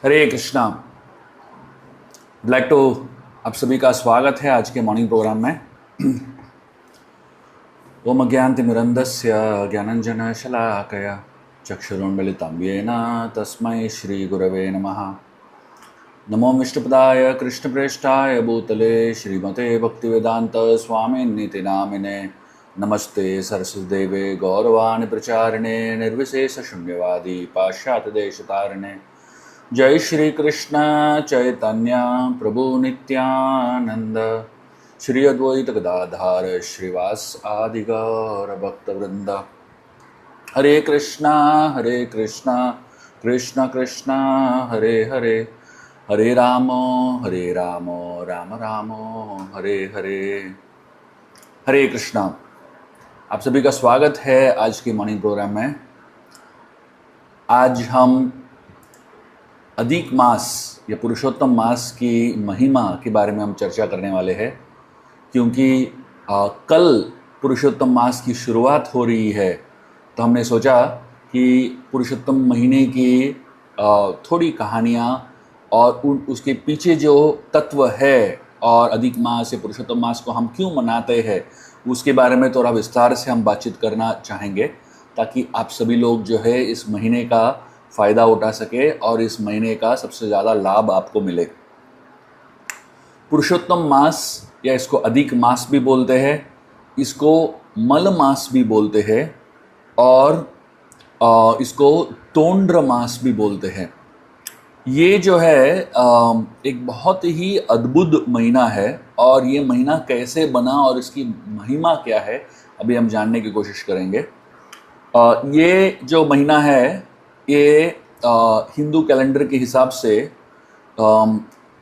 Hare Krishna. Like to आप सभी का स्वागत है आज के मॉर्निंग प्रोग्राम में। ओम अज्ञानतिमिरन्दस्य ज्ञानञ्जनशलाकया चक्षुरुन्मिलितं येन तस्मै श्रीगुरवे नमः। नमो विष्णुपदाय कृष्णप्रेष्ठाय भूतले श्रीमते भक्तिवेदान्त स्वामिन्निति नामिने। नमस्ते सरस्वतीदेवे गौरवाणि प्रचारिणे निर्विशेषशून्यवादी पाश्चात्यदेशतारिणे। जय श्री कृष्ण चैतन्य प्रभु नित्यानंद श्री अद्वैत गदाधार श्रीवास आदि गौर भक्तवृंद। हरे कृष्णा कृष्ण कृष्ण हरे हरे, हरे रामो राम रामो हरे हरे। हरे कृष्णा। आप सभी का स्वागत है आज के मॉर्निंग प्रोग्राम में। आज हम अधिक मास या पुरुषोत्तम मास की महिमा के बारे में हम चर्चा करने वाले हैं, क्योंकि कल पुरुषोत्तम मास की शुरुआत हो रही है। तो हमने सोचा कि पुरुषोत्तम महीने की थोड़ी कहानियाँ और उसके पीछे जो तत्व है और अधिक मास या पुरुषोत्तम मास को हम क्यों मनाते हैं उसके बारे में थोड़ा विस्तार से हम बातचीत करना चाहेंगे, ताकि आप सभी लोग जो है इस महीने का फ़ायदा उठा सके और इस महीने का सबसे ज़्यादा लाभ आपको मिले। पुरुषोत्तम मास या इसको अधिक मास भी बोलते हैं, इसको मल मास भी बोलते हैं और इसको तोंड्र मास भी बोलते हैं। ये जो है एक बहुत ही अद्भुत महीना है और ये महीना कैसे बना और इसकी महिमा क्या है अभी हम जानने की कोशिश करेंगे। ये जो महीना है ये हिंदू कैलेंडर के हिसाब से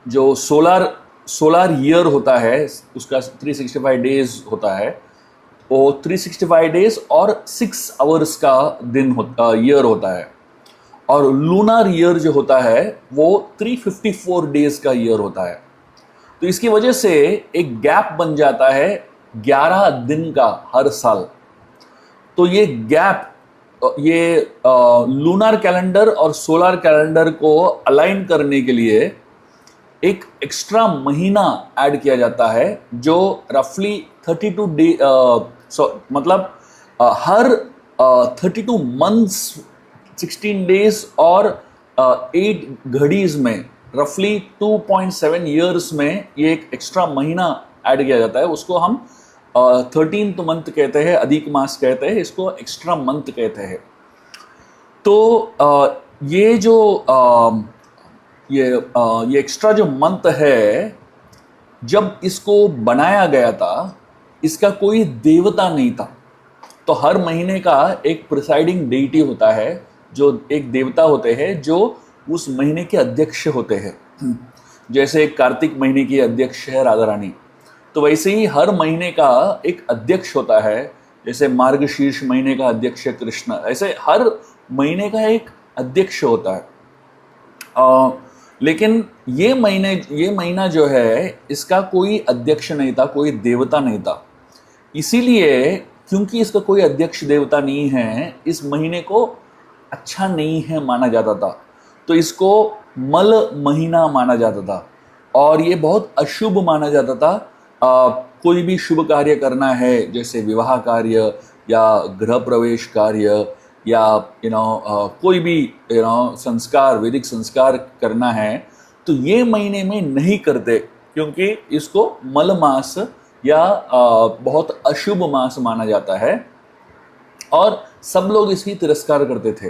जो सोलार ईयर होता है उसका 365 डेज होता है, वो 365 डेज और 6 आवर्स का ईयर होता है। और लूनर ईयर जो होता है वो 354 डेज का ईयर होता है। तो इसकी वजह से एक गैप बन जाता है 11 दिन का हर साल। तो ये गैप ये लूनर कैलेंडर और सोलर कैलेंडर को अलाइन करने के लिए एक एक्स्ट्रा महीना ऐड किया जाता है, जो रफली 32 डे मतलब हर 32 मंथ्स 16 डेज और 8 घड़ीज में रफली 2.7 ईयर्स में ये एक एक्स्ट्रा महीना ऐड किया जाता है। उसको हम 13th मंथ कहते हैं, अधिक मास कहते हैं, इसको एक्स्ट्रा मंथ कहते हैं। तो ये जो ये एक्स्ट्रा जो मंथ है, जब इसको बनाया गया था इसका कोई देवता नहीं था। तो हर महीने का एक प्रिसाइडिंग डेटी होता है, जो एक देवता होते हैं जो उस महीने के अध्यक्ष होते हैं। जैसे कार्तिक महीने की अध्यक्ष है राधा रानी, तो वैसे ही हर महीने का एक अध्यक्ष होता है। जैसे मार्गशीर्ष महीने का अध्यक्ष कृष्ण, ऐसे हर महीने का एक अध्यक्ष होता है। लेकिन ये महीना जो है इसका कोई अध्यक्ष नहीं था, कोई देवता नहीं था। इसीलिए क्योंकि इसका कोई अध्यक्ष देवता नहीं है, इस महीने को अच्छा नहीं है माना जाता था। तो इसको मल महीना माना जाता था और ये बहुत अशुभ माना जाता था। कोई भी शुभ कार्य करना है, जैसे विवाह कार्य या गृह प्रवेश कार्य या कोई भी संस्कार, वैदिक संस्कार करना है, तो ये महीने में नहीं करते, क्योंकि इसको मल मास या बहुत अशुभ मास माना जाता है और सब लोग इसकी तिरस्कार करते थे।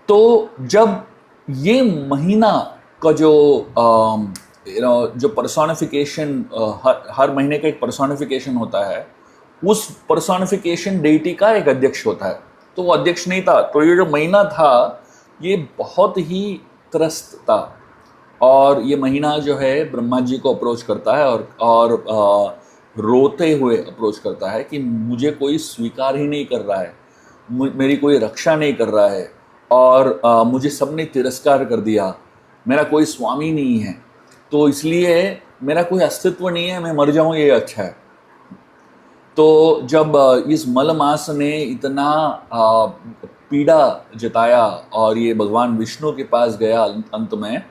तो जब ये महीना का जो पर्सोनिफिकेशन, हर महीने का एक पर्सोनिफिकेशन होता है, उस पर्सोनिफिकेशन डेटी का एक अध्यक्ष होता है। तो वो अध्यक्ष नहीं था, तो ये जो महीना था ये बहुत ही त्रस्त था। और ये महीना जो है ब्रह्मा जी को अप्रोच करता है और रोते हुए अप्रोच करता है कि मुझे कोई स्वीकार ही नहीं कर रहा है, मेरी कोई रक्षा नहीं कर रहा है और मुझे सबने तिरस्कार कर दिया, मेरा कोई स्वामी नहीं है, तो इसलिए मेरा कोई अस्तित्व नहीं है, मैं मर जाऊं ये अच्छा है। तो जब इस मल मास ने इतना पीड़ा जताया और ये भगवान विष्णु के पास गया अंत में,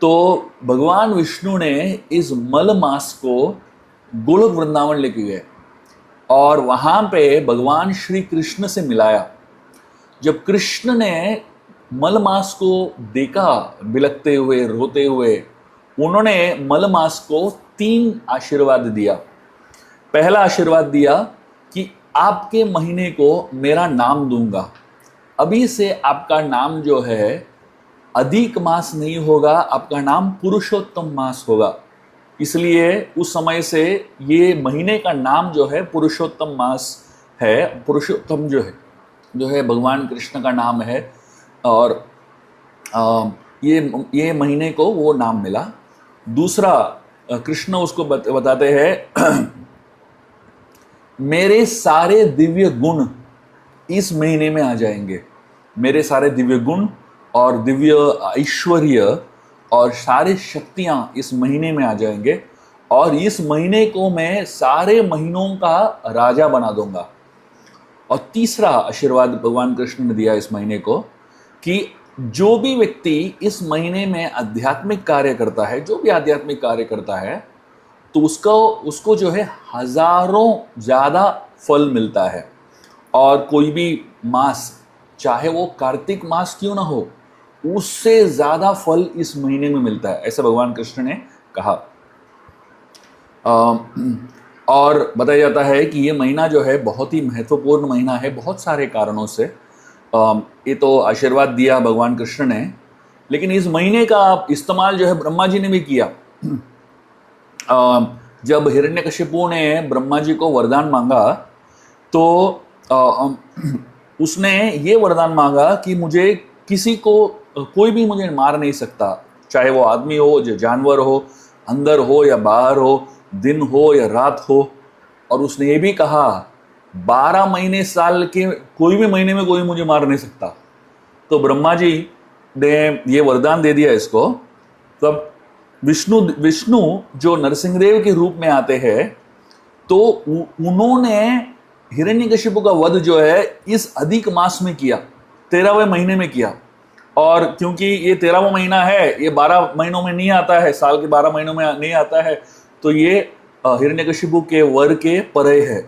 तो भगवान विष्णु ने इस मल मांस को गोलोक वृंदावन लेके गए और वहाँ पे भगवान श्री कृष्ण से मिलाया। जब कृष्ण ने मल मांस को देखा बिलखते हुए, रोते हुए, उन्होंने मल मांस को 3 आशीर्वाद दिया। पहला आशीर्वाद दिया कि आपके महीने को मेरा नाम दूंगा, अभी से आपका नाम जो है अधिक मास नहीं होगा, आपका नाम पुरुषोत्तम मास होगा। इसलिए उस समय से ये महीने का नाम जो है पुरुषोत्तम मास है। पुरुषोत्तम जो है भगवान कृष्ण का नाम है और ये महीने को वो नाम मिला। दूसरा, कृष्ण उसको बताते हैं मेरे सारे दिव्य गुण इस महीने में आ जाएंगे। मेरे सारे दिव्य गुण और दिव्य ऐश्वर्य और सारी शक्तियां इस महीने में आ जाएंगे और इस महीने को मैं सारे महीनों का राजा बना दूंगा। और तीसरा आशीर्वाद भगवान कृष्ण ने दिया इस महीने को कि जो भी व्यक्ति इस महीने में आध्यात्मिक कार्य करता है, जो भी आध्यात्मिक कार्य करता है, तो उसको जो है हजारों ज़्यादा फल मिलता है। और कोई भी मास, चाहे वो कार्तिक मास क्यों ना हो, उससे ज़्यादा फल इस महीने में मिलता है, ऐसा भगवान कृष्ण ने कहा। और बताया जाता है कि ये महीना जो है बहुत ही महत्वपूर्ण महीना है बहुत सारे कारणों से। ये तो आशीर्वाद दिया भगवान कृष्ण ने, लेकिन इस महीने का इस्तेमाल जो है ब्रह्मा जी ने भी किया। जब हिरण्यकशिपु ने ब्रह्मा जी को वरदान मांगा तो उसने ये वरदान मांगा कि मुझे किसी को, कोई भी मुझे मार नहीं सकता, चाहे वो आदमी हो, जो जानवर हो, अंदर हो या बाहर हो, दिन हो या रात हो। और उसने ये भी कहा 12 महीने साल के कोई भी महीने में कोई मुझे मार नहीं सकता। तो ब्रह्मा जी ने ये वरदान दे दिया इसको। तब विष्णु जो नरसिंहदेव के रूप में आते हैं, तो उन्होंने हिरण्यकशिपु का वध जो है इस अधिक मास में किया, 13वें महीने में किया। और क्योंकि ये 13वां महीना है, ये 12 महीनों में नहीं आता है, साल के 12 महीनों में नहीं आता है, तो ये हिरण्यकशिपु के वर के परे है।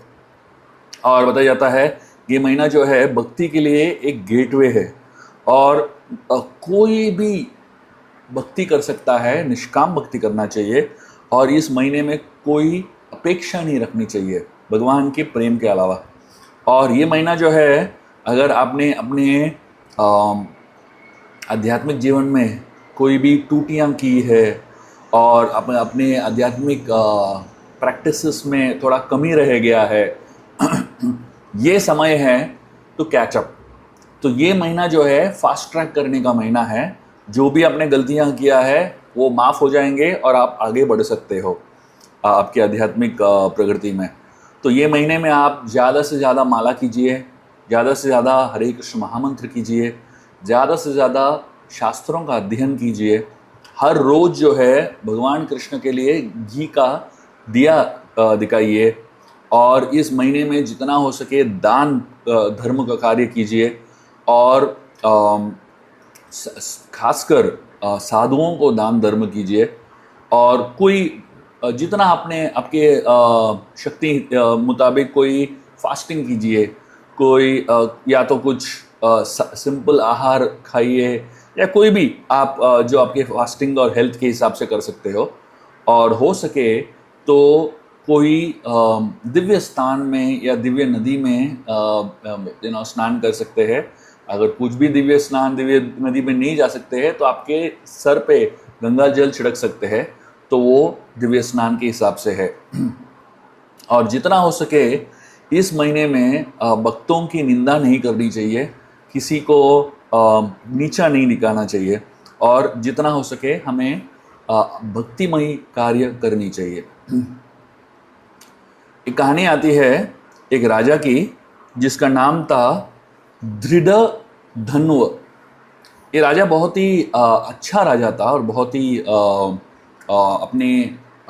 और बताया जाता है ये महीना जो है भक्ति के लिए एक गेटवे है और कोई भी भक्ति कर सकता है, निष्काम भक्ति करना चाहिए और इस महीने में कोई अपेक्षा नहीं रखनी चाहिए भगवान के प्रेम के अलावा। और ये महीना जो है, अगर आपने अपने आध्यात्मिक जीवन में कोई भी टूटियाँ की है और अपने आध्यात्मिक प्रैक्टिसेस में थोड़ा कमी रह गया है, ये समय है तो कैचअप। तो ये महीना जो है फास्ट ट्रैक करने का महीना है। जो भी आपने गलतियां किया है वो माफ़ हो जाएंगे और आप आगे बढ़ सकते हो आपके आध्यात्मिक प्रगति में। तो ये महीने में आप ज़्यादा से ज़्यादा माला कीजिए, ज़्यादा से ज़्यादा हरे कृष्ण महामंत्र कीजिए, ज़्यादा से ज़्यादा शास्त्रों का अध्ययन कीजिए। हर रोज़ जो है भगवान कृष्ण के लिए घी का दिया दिखाइए और इस महीने में जितना हो सके दान धर्म का कार्य कीजिए और खासकर साधुओं को दान धर्म कीजिए। और कोई जितना आपके शक्ति मुताबिक कोई फास्टिंग कीजिए, कोई या तो कुछ सिंपल आहार खाइए या कोई भी आप जो आपके फास्टिंग और हेल्थ के हिसाब से कर सकते हो। और हो सके तो कोई दिव्य स्थान में या दिव्य नदी में स्नान कर सकते हैं। अगर कुछ भी दिव्य स्नान दिव्य नदी में नहीं जा सकते हैं तो आपके सर पे गंगा जल छिड़क सकते हैं, तो वो दिव्य स्नान के हिसाब से है। और जितना हो सके इस महीने में भक्तों की निंदा नहीं करनी चाहिए, किसी को नीचा नहीं दिखाना चाहिए और जितना हो सके हमें भक्तिमयी कार्य करनी चाहिए। एक कहानी आती है एक राजा की जिसका नाम था धृढ़धन्व। ये राजा बहुत ही अच्छा राजा था और बहुत ही अपने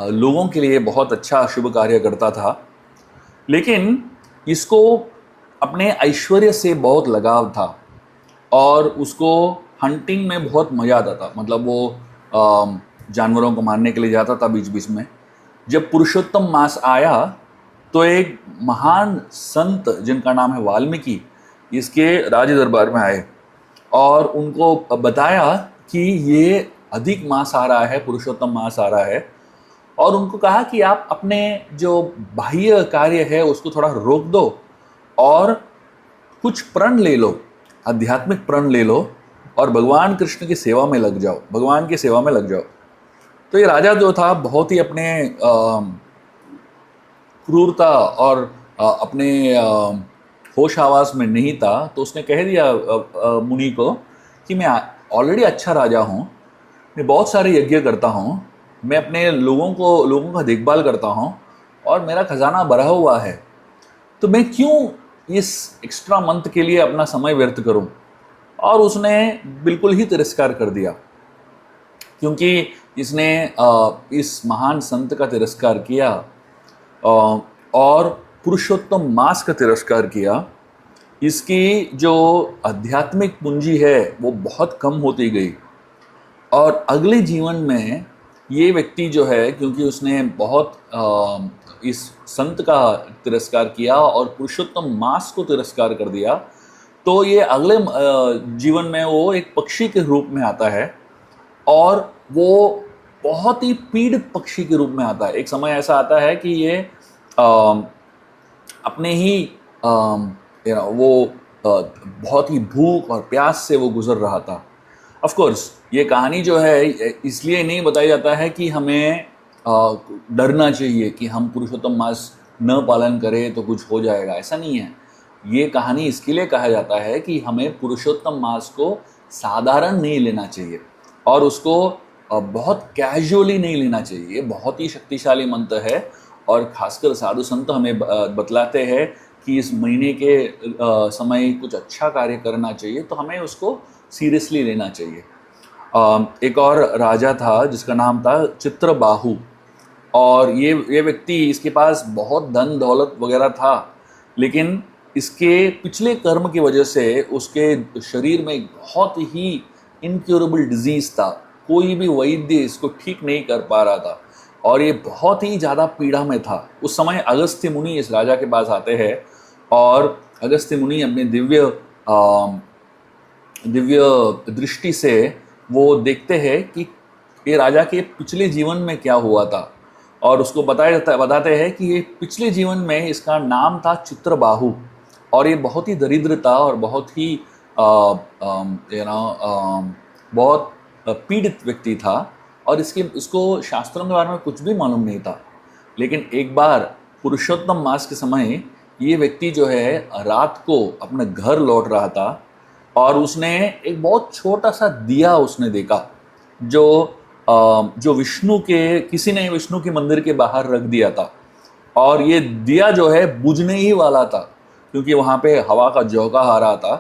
लोगों के लिए बहुत अच्छा शुभ कार्य करता था, लेकिन इसको अपने ऐश्वर्य से बहुत लगाव था। और उसको हंटिंग में बहुत मज़ा आता था। मतलब वो जानवरों को मारने के लिए जाता था बीच बीच में। जब पुरुषोत्तम मास आया तो एक महान संत जिनका नाम है वाल्मीकि, इसके राज दरबार में आए और उनको बताया कि ये अधिक मास आ रहा है, पुरुषोत्तम मास आ रहा है, और उनको कहा कि आप अपने जो बाह्य कार्य है उसको थोड़ा रोक दो और कुछ प्रण ले लो, आध्यात्मिक प्रण ले लो और भगवान कृष्ण की सेवा में लग जाओ, भगवान की सेवा में लग जाओ। तो ये राजा जो था बहुत ही अपने क्रूरता और अपने होश आवास में नहीं था, तो उसने कह दिया मुनि को कि मैं ऑलरेडी अच्छा राजा हूँ, मैं बहुत सारे यज्ञ करता हूँ, मैं अपने लोगों का देखभाल करता हूँ और मेरा खजाना भरा हुआ है, तो मैं क्यों इस एक्स्ट्रा मंथ के लिए अपना समय व्यर्थ करूं। और उसने बिल्कुल ही तिरस्कार कर दिया, क्योंकि इसने इस महान संत का तिरस्कार किया और पुरुषोत्तम मास का तिरस्कार किया। इसकी जो आध्यात्मिक पूंजी है वो बहुत कम होती गई और अगले जीवन में ये व्यक्ति जो है, क्योंकि उसने बहुत इस संत का तिरस्कार किया और पुरुषोत्तम मास को तिरस्कार कर दिया, तो ये अगले जीवन में वो एक पक्षी के रूप में आता है और वो बहुत ही पीड़ित पक्षी के रूप में आता है। एक समय ऐसा आता है कि ये अपने ही वो बहुत ही भूख और प्यास से वो गुजर रहा था। ऑफ कोर्स ये कहानी जो है इसलिए नहीं बताया जाता है कि हमें डरना चाहिए कि हम पुरुषोत्तम मास न पालन करें तो कुछ हो जाएगा, ऐसा नहीं है। ये कहानी इसके लिए कहा जाता है कि हमें पुरुषोत्तम मास को साधारण नहीं लेना चाहिए और उसको बहुत कैजुअली नहीं लेना चाहिए। ये बहुत ही शक्तिशाली मंत्र है और खासकर साधु संत हमें बतलाते हैं कि इस महीने के समय कुछ अच्छा कार्य करना चाहिए, तो हमें उसको सीरियसली लेना चाहिए। एक और राजा था जिसका नाम था चित्रबाहु, और ये व्यक्ति, इसके पास बहुत धन दौलत वगैरह था, लेकिन इसके पिछले कर्म की वजह से उसके शरीर में बहुत ही इनक्योरेबल डिजीज था। कोई भी वैद्य इसको ठीक नहीं कर पा रहा था और ये बहुत ही ज़्यादा पीड़ा में था। उस समय अगस्त्य मुनि इस राजा के पास आते हैं और अगस्त्य मुनि अपने दिव्य दृष्टि से वो देखते हैं कि ये राजा के पिछले जीवन में क्या हुआ था, और उसको बताते हैं कि ये पिछले जीवन में इसका नाम था चित्रबाहु और ये बहुत ही दरिद्र था और बहुत ही बहुत पीड़ित व्यक्ति था और इसको शास्त्रों के बारे में कुछ भी मालूम नहीं था। लेकिन एक बार पुरुषोत्तम मास के समय ये व्यक्ति जो है रात को अपने घर लौट रहा था और उसने एक बहुत छोटा सा दिया उसने देखा जो विष्णु के, किसी ने विष्णु के मंदिर के बाहर रख दिया था, और ये दिया जो है बुझने ही वाला था क्योंकि वहाँ पे हवा का झोंका आ रहा था।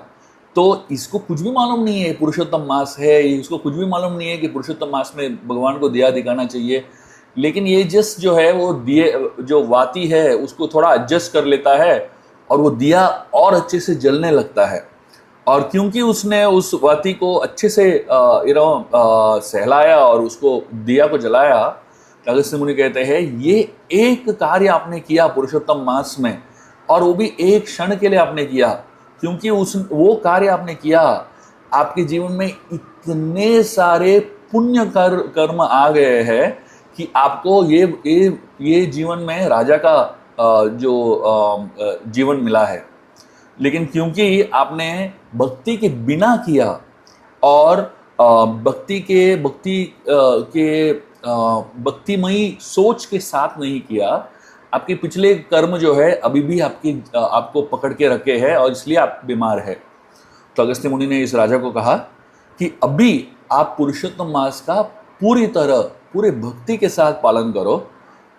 तो इसको कुछ भी मालूम नहीं है पुरुषोत्तम मास है, इसको कुछ भी मालूम नहीं है कि पुरुषोत्तम मास में भगवान को दिया दिखाना चाहिए, लेकिन ये जस्ट जो है वो दिए जो वाती है उसको थोड़ा एडजस्ट कर लेता है और वो दिया और अच्छे से जलने लगता है। और क्योंकि उसने उस वाती को अच्छे से सहलाया और उसको दिया को जलाया, अगस्त्य मुनि कहते हैं ये एक कार्य आपने किया पुरुषोत्तम मास में, और वो भी एक क्षण के लिए आपने किया, क्योंकि वो कार्य आपने किया आपके जीवन में इतने सारे पुण्य कर्म आ गए हैं कि आपको ये जीवन में राजा का जो जीवन मिला है। लेकिन क्योंकि आपने भक्ति के बिना किया और भक्तिमयी सोच के साथ नहीं किया, आपके पिछले कर्म जो है अभी भी आपको पकड़ के रखे हैं और इसलिए आप बीमार है। तो अगस्त्य मुनि ने इस राजा को कहा कि अभी आप पुरुषोत्तम मास का पूरे भक्ति के साथ पालन करो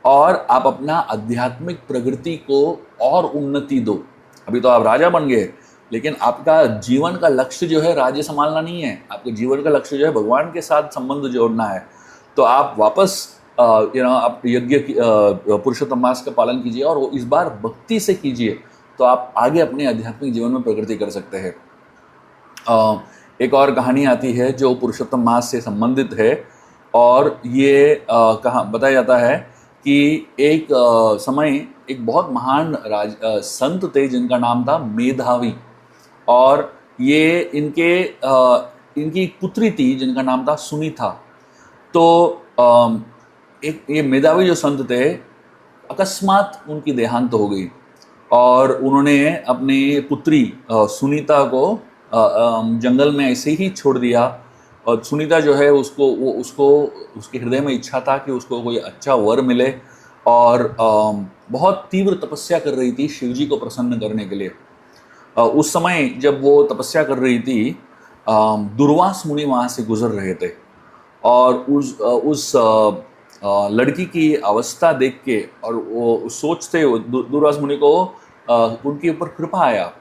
और आप अपना आध्यात्मिक प्रगति को और उन्नति दो। अभी तो आप राजा बन गए, लेकिन आपका जीवन का लक्ष्य जो है राज्य संभालना नहीं है, आपके जीवन का लक्ष्य जो है भगवान के साथ संबंध जोड़ना है। तो आप वापस आप यज्ञ पुरुषोत्तम मास का पालन कीजिए और वो इस बार भक्ति से कीजिए, तो आप आगे अपने आध्यात्मिक जीवन में प्रगति कर सकते हैं। एक और कहानी आती है जो पुरुषोत्तम मास से संबंधित है, और ये कहा बताया जाता है कि एक समय एक बहुत महान संत थे जिनका नाम था मेधावी, और ये इनकी एक पुत्री थी जिनका नाम था सुनीता। तो एक ये मेधावी जो संत थे, अकस्मात उनकी देहांत हो गई, और उन्होंने अपनी पुत्री सुनीता को जंगल में ऐसे ही छोड़ दिया। और सुनीता जो है उसको उसके हृदय में इच्छा था कि उसको कोई अच्छा वर मिले, और बहुत तीव्र तपस्या कर रही थी शिवजी को प्रसन्न करने के लिए। उस समय जब वो तपस्या कर रही थी, दुर्वास मुनि वहाँ से गुजर रहे थे, और उस लड़की की अवस्था देख के, और वो सोचते दुर्वास मुनि को उनके ऊपर कृपा आया,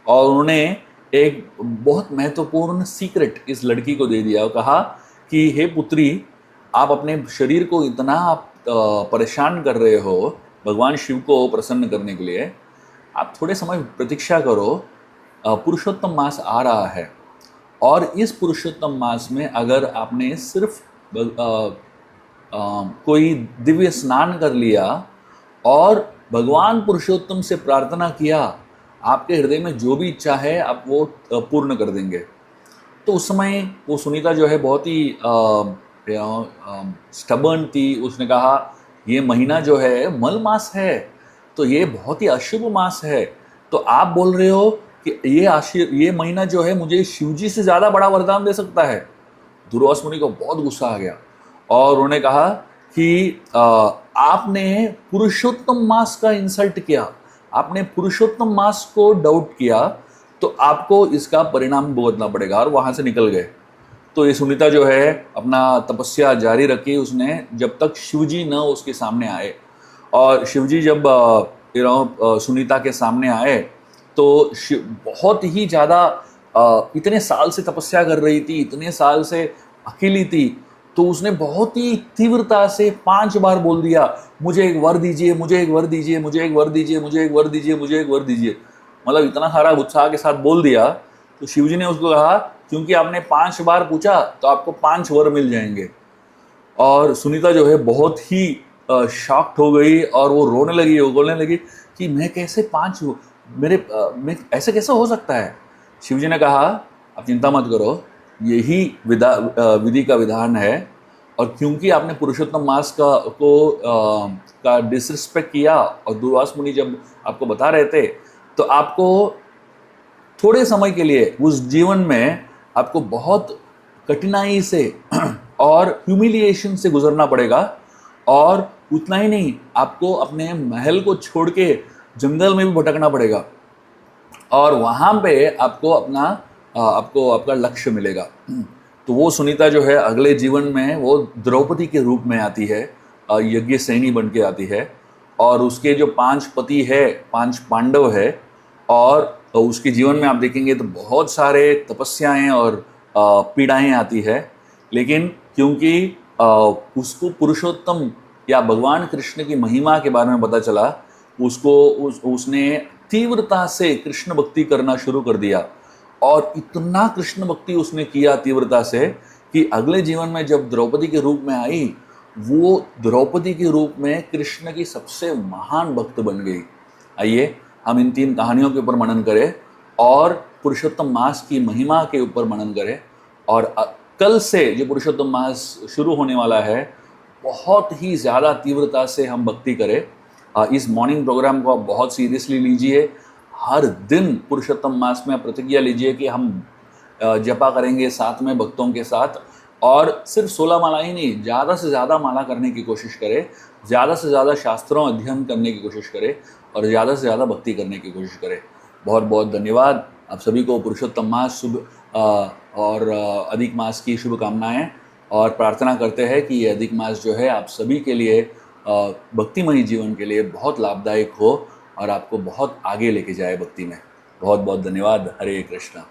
और उन्होंने एक बहुत महत्वपूर्ण सीक्रेट इस लड़की को दे दिया और कहा कि हे पुत्री, आप अपने शरीर को इतना आप परेशान कर रहे हो भगवान शिव को प्रसन्न करने के लिए, आप थोड़े समय प्रतीक्षा करो, पुरुषोत्तम मास आ रहा है, और इस पुरुषोत्तम मास में अगर आपने सिर्फ कोई दिव्य स्नान कर लिया और भगवान पुरुषोत्तम से प्रार्थना किया, आपके हृदय में जो भी इच्छा है आप वो पूर्ण कर देंगे। तो उस समय वो सुनीता जो है बहुत ही स्टबर्न थी। उसने कहा ये महीना जो है मल मास है, तो ये बहुत ही अशुभ मास है, तो आप बोल रहे हो कि ये महीना जो है मुझे शिवजी से ज़्यादा बड़ा वरदान दे सकता है। दुर्वास मुनि को बहुत गुस्सा आ गया, और उन्होंने कहा कि आपने पुरुषोत्तम मास का इंसल्ट किया, आपने पुरुषोत्तम मास को डाउट किया, तो आपको इसका परिणाम भुगतना पड़ेगा, और वहाँ से निकल गए। तो ये सुनीता जो है अपना तपस्या जारी रखी उसने, जब तक शिवजी न उसके सामने आए। और शिवजी जब सुनीता के सामने आए तो बहुत ही ज़्यादा इतने साल से तपस्या कर रही थी, इतने साल से अकेली थी, तो उसने बहुत ही तीव्रता से 5 बार बोल दिया, मुझे एक वर दीजिए, मुझे एक वर दीजिए, मुझे एक वर दीजिए, मुझे एक वर दीजिए, मुझे एक वर दीजिए। मतलब इतना सारा उत्साह के साथ बोल दिया। तो शिवजी ने उसको कहा क्योंकि आपने 5 बार पूछा तो आपको 5 वर मिल जाएंगे। और सुनीता जो है बहुत ही शॉक्ड हो गई, और वो रोने लगी, वो बोलने लगी कि मैं कैसे 5 मैं ऐसे कैसे हो सकता है। शिवजी ने कहा आप चिंता मत करो, यही विधि का विधान है, और क्योंकि आपने पुरुषोत्तम मास का डिसरिस्पेक्ट किया, और दुर्वास मुनि जब आपको बता रहे थे, तो आपको थोड़े समय के लिए उस जीवन में आपको बहुत कठिनाई से और ह्यूमिलिएशन से गुजरना पड़ेगा, और उतना ही नहीं, आपको अपने महल को छोड़ के जंगल में भी भटकना पड़ेगा, और वहाँ पे आपको आपका लक्ष्य मिलेगा। तो वो सुनीता जो है अगले जीवन में वो द्रौपदी के रूप में आती है, यज्ञ सैनी बन के आती है, और उसके जो 5 पति है, 5 पांडव है, और उसके जीवन में आप देखेंगे तो बहुत सारे तपस्याएं और पीड़ाएं आती है। लेकिन क्योंकि उसको पुरुषोत्तम या भगवान कृष्ण की महिमा के बारे में पता चला, उसने तीव्रता से कृष्ण भक्ति करना शुरू कर दिया, और इतना कृष्ण भक्ति उसने किया तीव्रता से कि अगले जीवन में जब द्रौपदी के रूप में आई, वो द्रौपदी के रूप में कृष्ण की सबसे महान भक्त बन गई। आइए हम इन 3 कहानियों के ऊपर मनन करें, और पुरुषोत्तम मास की महिमा के ऊपर मनन करें, और कल से जो पुरुषोत्तम मास शुरू होने वाला है, बहुत ही ज़्यादा तीव्रता से हम भक्ति करें। इस मॉर्निंग प्रोग्राम को आप बहुत सीरियसली लीजिए। हर दिन पुरुषोत्तम मास में प्रतिज्ञा लीजिए कि हम जपा करेंगे साथ में भक्तों के साथ, और सिर्फ 16 माला ही नहीं, ज़्यादा से ज़्यादा माला करने की कोशिश करें, ज़्यादा से ज़्यादा शास्त्रों अध्ययन करने की कोशिश करें, और ज़्यादा से ज़्यादा भक्ति करने की कोशिश करें। बहुत बहुत धन्यवाद। आप सभी को पुरुषोत्तम मास और अधिक मास की शुभकामनाएं, और प्रार्थना करते हैं कि ये अधिक मास जो है आप सभी के लिए भक्तिमय जीवन के लिए बहुत लाभदायक हो, और आपको बहुत आगे लेके जाए भक्ति में। बहुत बहुत धन्यवाद। हरे कृष्णा।